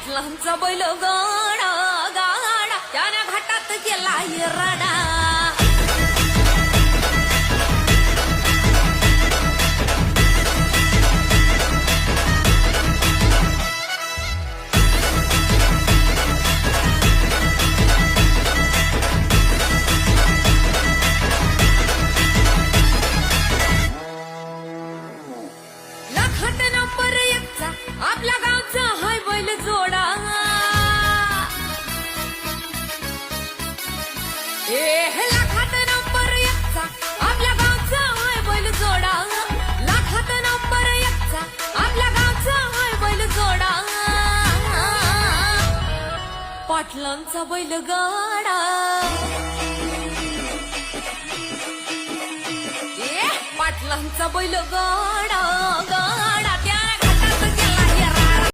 पाटलांचा बैल गाडा गाडा त्याने घाटात गेला रडा. लाखात नंबर एकचा आपल्या गावचा हाय बैल जोडा. लाखात नंबर एकचा आपल्या गावचा हाय बैल जोडा. लाखात नंबर एकचा आपल्या गावचा हाय बैल जोडा. पाटलांचा बैल गाडा. पाटलांचा बैल गाडा गाडा